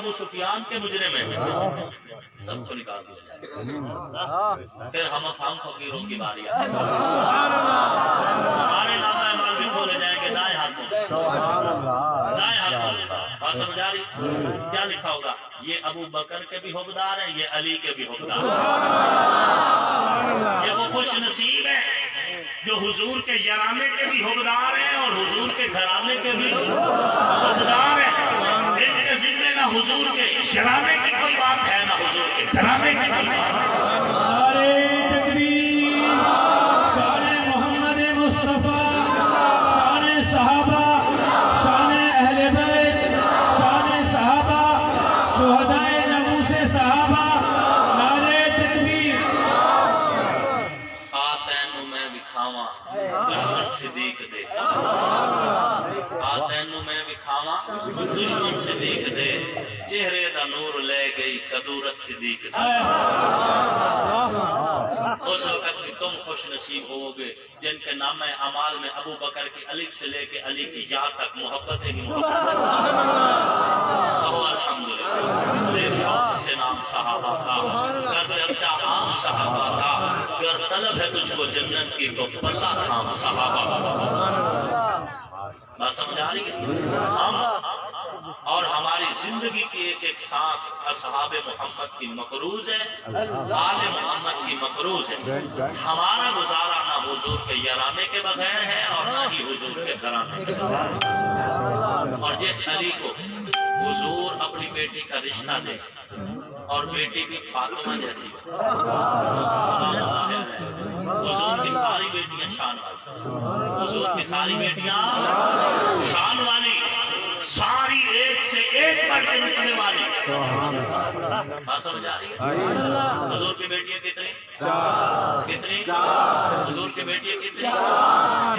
ابو سفیان کے مجرم ہیں، سب کو نکال دیا جائے، پھر ہم فقیروں کی باری آتی ہے، ہمارے نامہ اعمال بھی کھولے جائیں گے دائیں ہاتھوں، دائیں ہاتھوں، بات سمجھ آ رہی؟ کیا لکھا ہوگا؟ یہ ابو بکر کے بھی حقدار ہیں، یہ علی کے بھی حقدار ہیں۔ یہ وہ خوش نصیب ہے جو حضور کے یارانے کے بھی حقدار ہیں اور حضور کے گھرانے کے بھی حقدار ہیں۔ ان کے ذمہ نہ حضور کے یارانے کی کوئی بات ہے نہ حضور کے گھرانے کی کوئی بات ہے۔ نعرہ تکبیر، شان محمد مصطفیٰ، شان صحابہ، شان اہل بیت، شان صحابہ، شہدائے ناموس صحابہ، نعرہ تکبیر۔ تینوں میں وکھاواں دشمن صدیق دے، تینوں میں وکھاواں دشمن صدیق دے، چہرے دا نور لے گئی قدورت صدیق دے۔ اس وقت تم خوش نصیب ہوگے جن کے نام اعمال میں ابو بکر کی الف سے لے کے علی کی یا تک محبت ہی محبت ہے۔ الحمدللہ بے شوق سے نام صحابہ کا، گر چرچا عام صحابہ کا، گر طلب ہے تجھ کو جنت کی تو پلہ تھام صحابہ کا۔ بات سمجھ آ رہی ہے؟ ہم اور ہماری زندگی کی ایک ایک سانس اصحاب محمد کی مقروض ہے، آل محمد کی مقروض ہے۔ ہمارا گزارا نہ حضور کے یارانے کے بغیر ہے اور نہ ہی حضور کے گھرانے کے بغیر۔ اور جس علی کو حضور اپنی بیٹی کا رشتہ دے اور بیٹی بھی فاطمہ جیسی، حضور کی ساری بیٹیاں شان والی، حضور کی ساری بیٹیاں شان والی، ساری ایک سے ایک بڑھ کے نکلنے والی۔ بات سمجھ آ رہی ہے؟ حضور کی بیٹیاں کتنی؟ کتنی؟ حضور کی بیٹیاں کتنی؟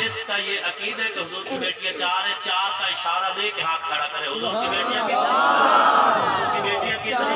جس کا یہ عقید ہے کہ حضور کی بیٹیاں چار ہیں، چار کا اشارہ دے کے ہاتھ کھڑا کرے، حضور کی بیٹیاں کتنی؟ حضور کی بیٹیاں کتنی؟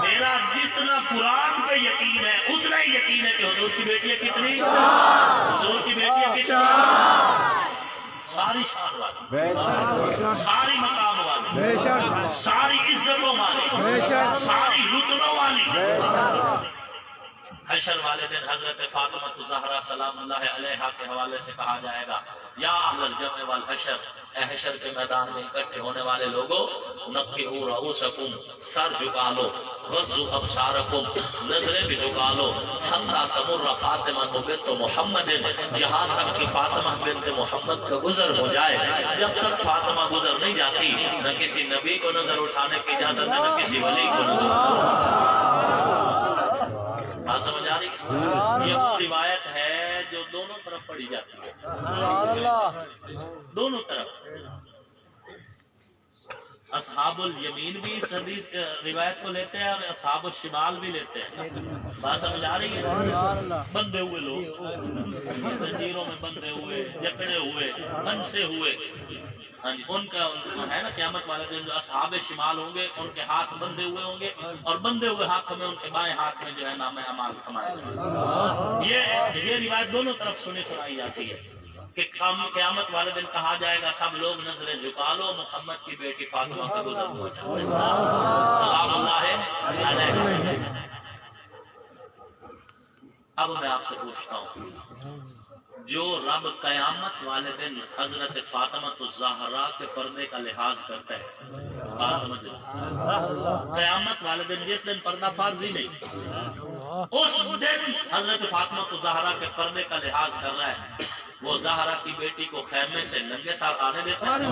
میرا جتنا قرآن پہ یقین ہے اتنا ہی یقین ہے کہ حضور کی بیٹیاں کتنی؟ حضور کی بیٹیاں کتنی؟ ساری شان والی، ساری مقام والی، ساری عزتوں والی، ساری رتبوں والی۔ حشر والے دن حضرت فاطمہ الزہرا سلام اللہ علیہا کے حوالے سے کہا جائے گا، یا اہل الجمع والحشر، اے حشر کے میدان میں اکٹھے ہونے والے لوگوں، نقعوا رؤوسکم، سر جھکا لو، غضوا ابصارکم، نظریں بھی جھکا لو، حتی تمر فاطمہ بنت محمد، جہاں تک کہ فاطمہ بنت محمد کا گزر ہو جائے۔ جب تک فاطمہ گزر نہیں جاتی نہ کسی نبی کو نظر اٹھانے کی اجازت ہے نہ کسی ولی کو نظر اٹھانے۔ بات سمجھ آ رہی ہے؟ یہ وہ روایت ہے جو دونوں طرف پڑھی جاتی ہے، دونوں طرف۔ اصحاب الیمین بھی اس حدیث روایت کو لیتے ہیں اور اصحاب الشمال بھی لیتے ہیں۔ بات سمجھ آ رہی ہے؟ بندھے ہوئے لوگ، زنجیروں میں بندھے ہوئے، جکڑے ہوئے، پنسے ہوئے، ہاں جی، ان کا ہے نا قیامت والے دن جو اصحاب شمال ہوں گے ان کے ہاتھ بندھے ہوئے ہوں گے اور بندھے ہوئے ہاتھوں میں ان کے بائیں ہاتھ میں جو ہے نام اعمال تھمائے جائیں گے۔ یہ روایت دونوں طرف سنائی جاتی ہے کہ قیامت والے دن کہا جائے گا سب لوگ نظریں جھکا لو، محمد کی بیٹی فاطمہ کا گزر ہو جائے، سلام اللہ علیہ۔ اب میں آپ سے پوچھتا ہوں، جو رب قیامت والے دن حضرت فاطمہ الزہرا کے پردے کا لحاظ کرتا ہے، بات سمجھ لو، قیامت والے دن جس دن پردہ فرض ہی نہیں، اس دن حضرت فاطمہ الزہرا کے پردے کا لحاظ کر رہا ہے، وہ زہرا کی بیٹی کو خیمے سے ننگے ساتھ آنے دیتا ہے؟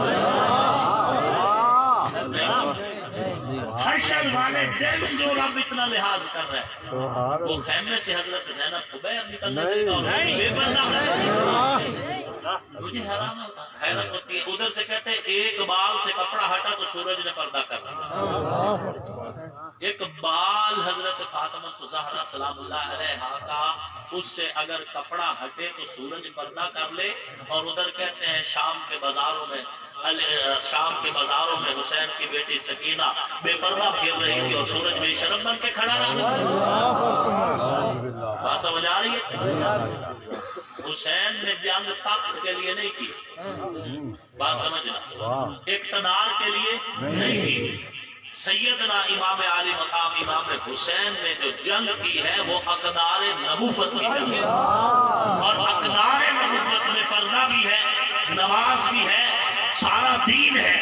حشر والے دن جو رب اتنا لحاظ کر رہا ہے، وہ خیمے سے حضرت زینب کو باہر نکلنے دے گا اور بے پردہ ہے؟ مجھے حیرت ہوتی ہے، ادھر سے کہتے ہیں ایک بال سے کپڑا ہٹا تو سورج نے پردہ کر دیا۔ ایک بال حضرت فاطمہ الزہرا سلام اللہ علیہا کا اس سے اگر کپڑا ہٹے تو سورج پردہ کر لے، اور ادھر کہتے ہیں شام کے بازاروں میں حسین کی بیٹی سکینہ بے پردہ پھر رہی تھی اور سورج بے شرم بن کے کھڑا رہا۔ بات سمجھ آ رہی ہے؟ حسین نے جنگ تخت کے لیے نہیں کی، بات سمجھنا، اقتدار کے لیے نہیں کی، سیدنا امام علی مقام امام حسین نے جو جنگ کی ہے وہ اقدار نبوت کی جنگ ہے، اور اقدار نبوت میں پردہ بھی ہے، نماز بھی ہے، سارا دین ہے۔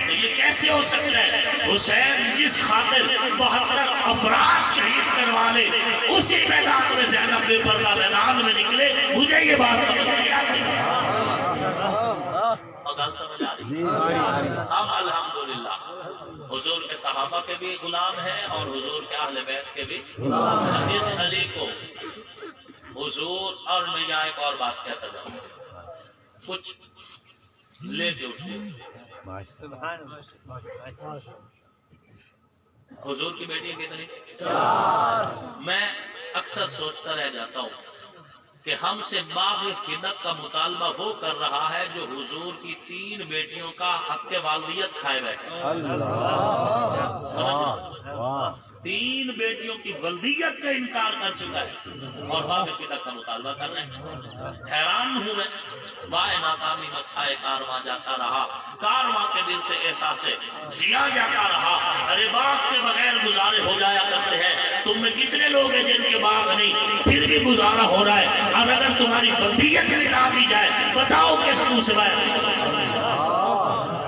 تو یہ کیسے ہو سکتا ہے؟ حسین جس خاطر 72 افراد شہید کروا لے، اسی میدان میں زینب بے پردہ میدان میں نکلے۔ مجھے یہ بات سمجھ نہیں آتی، اور گل سمجھ آ رہی ہے؟ ہم الحمدللہ حضور کے صحابہ کے بھی غلام ہیں اور حضور کے اہل بیت کے بھی غلام ہیں۔ جس علی کو حضور، اور میں یہاں ایک اور بات کہتا جاؤں، کچھ لے کے اٹھے حضور کی بیٹی کتنی؟ 4۔ میں اکثر سوچتا رہ جاتا ہوں کہ ہم سے باغ فدق کا مطالبہ وہ کر رہا ہے جو حضور کی 3 بیٹیوں کا حق والدیت کھائے بیٹھے۔ سمجھ، 3 بیٹیوں کی والدیت کا انکار کر چکا ہے اور باغ فدق کا مطالبہ کر رہے ہیں۔ حیران ہوں میں، وائے ناکامی مکھائے کارواں جاتا رہا، کارواں کے دل سے احساس ضیاء جاتا رہا۔ ارے باغ کے بغیر گزارے ہو جایا کرتے ہیں، تم میں کتنے لوگ ہیں جن کے باغ نہیں پھر بھی گزارا ہو رہا ہے؟ اور اگر تمہاری والدیت مٹا دی جائے بتاؤ کس منہ سے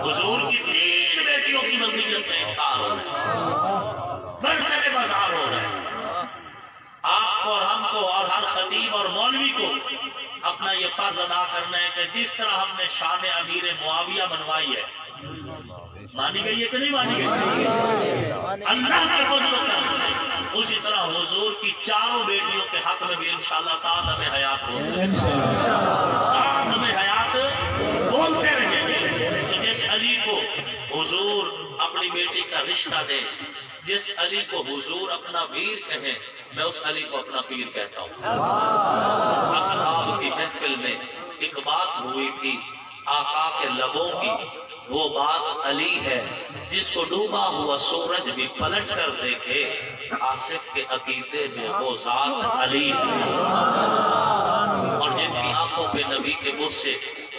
حضور کی 3 بیٹیوں کی والدیت میں انکار ہو رہا ہے، برسر بازار ہو رہا ہے۔ آپ کو اور ہم کو اور ہر خطیب اور مولوی کو اپنا یہ فرض ادا کرنا ہے کہ جس طرح ہم نے شان امیر معاویہ بنوائی ہے، مانی گئی ہے کہ نہیں مانی گئی؟ اللہ کے فضل و کرم سے اسی طرح حضور کی 4 بیٹیوں کے حق میں بھی انشاءاللہ تعالیٰ میں حیات ہوگی، تعالیٰ میں حیات بولتے رہیں گے۔ تو جس علی کو حضور اپنی بیٹی کا رشتہ دے، جس علی کو حضور اپنا ویر کہیں، میں اس علی کو اپنا پیر کہتا ہوں۔ اصحاب کی محفل میں ایک بات ہوئی تھی آقا کے لبوں کی، وہ بات علی ہے جس کو ڈوبا ہوا سورج بھی پلٹ کر دیکھے، آصف کے عقیدے میں وہ ذات علی ہے۔ اور جن کی آنکھوں پہ نبی کے بت سے،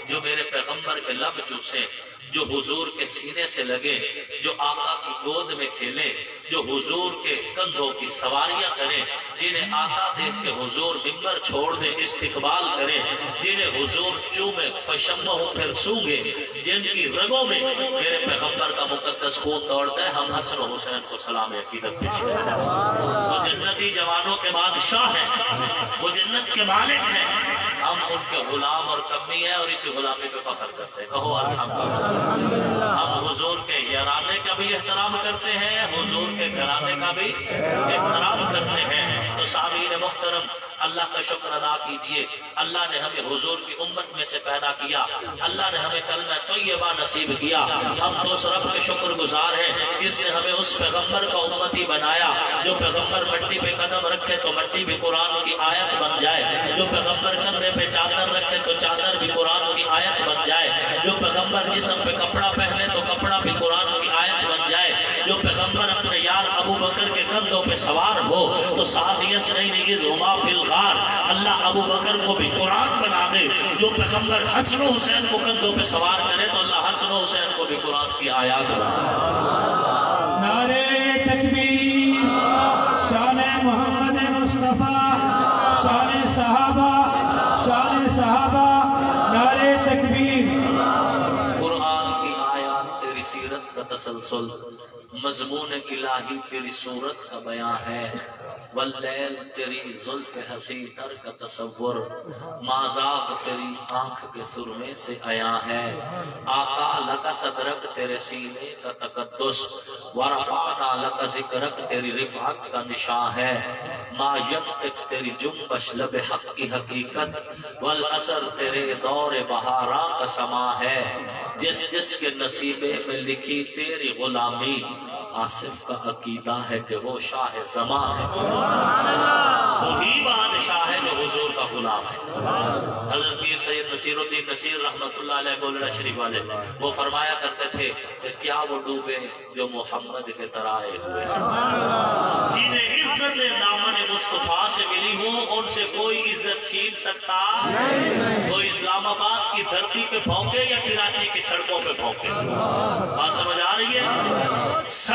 جو میرے پیغمبر کے لب چوسے، جو حضور کے سینے سے لگے، جو آقا کی گود میں کھیلے، جو حضور کے کندھوں کی سواریاں کریں، جنہیں آقا دیکھ کے حضور ممبر چھوڑ دے استقبال کریں، جنہیں حضور چومے فشم ہو پھر سوگے، جن کی رگوں میں میرے پیغمبر کا مقدس خون دوڑتا ہے، ہم حسن و حسین کو سلام عقیدت پیش کرتے ہیں۔ وہ جنتی جوانوں کے بادشاہ ہیں، وہ جنت کے مالک ہیں، ہم ان کے غلام اور کمی ہیں اور اسی غلامی پہ فخر کرتے ہیں۔ کہو الحمدللہ۔ ہم حضور کے یارانے کا بھی احترام کرتے ہیں، حضور کے گھرانے کا بھی احترام کرتے ہیں۔ تو سامعین محترم، اللہ کا شکر ادا کیجئے، اللہ نے ہمیں حضور کی امت میں سے پیدا کیا، اللہ نے ہمیں کلمہ طیبہ نصیب کیا۔ ہم تو اس رب کے شکر گزار ہیں جس نے ہمیں اس پیغمبر کا امتی بنایا، جو پیغمبر مٹی پہ قدم رکھے تو مٹی بھی قرآن کی آیت بن جائے، جو پیغمبر کندھے پہ چادر رکھے تو چادر بھی قرآن کی آیت بن جائے، جو پیغمبر جسم پہ کپڑا پہنے تو کپڑا بھی قرآن کی آیت بن جائے، جو پیغمبر اپنے یار ابو بکر کے کندھوں پہ سوار ہو تو ساتھ یس نہیں زما فی الغار، اللہ ابو بکر کو بھی قرآن بنا دے۔ جو پیغمبر حسن و حسین کو کندھوں پہ سوار کرے تو اللہ حسن و حسین کو بھی قرآن کی آیات بنا دے۔ نعرے تکبیر، شان محمد مصطفیٰ، شان صحابہ، شان صحابہ، نعرے تکبیر۔ قرآن کی آیات تیری سیرت کا تسلسل، مضمون الہی تیری صورت کا بیان ہے، واللیل تیری زلف حسین تر کا تصور، مازاق تیری آنکھ کے سرمے سے عیاں ہے، آقا لکا صدرک تیرے سینے کا تقدس، ورفعنا لکا ذکرک تیری رفعت کا نشان ہے، ما ینطق تیری جنبش لب حق کی حقیقت، والاثر تیرے دور بہاراں کا سما ہے، جس جس کے نصیبے میں لکھی تیری غلامی، آصف کا عقیدہ ہے کہ وہ شاہ زمان ہے، وہی بادشاہ ہے جو حضور کا غلام ہے۔ حضرت پیر سید نصیر الدین نصیر رحمت اللہ علیہ گولڑا شریف والے وہ فرمایا کرتے تھے کہ کیا وہ ڈوبے جو محمد کے ترائے ہوئے، جنہیں عزت دامن مصطفیٰ سے ملی ہو ان سے کوئی عزت چھین سکتا نہیں، وہ اسلام آباد کی دھرتی پہ بھونکے یا کراچی کی سڑکوں پہ بھونکے، بات سمجھ آ رہی ہے؟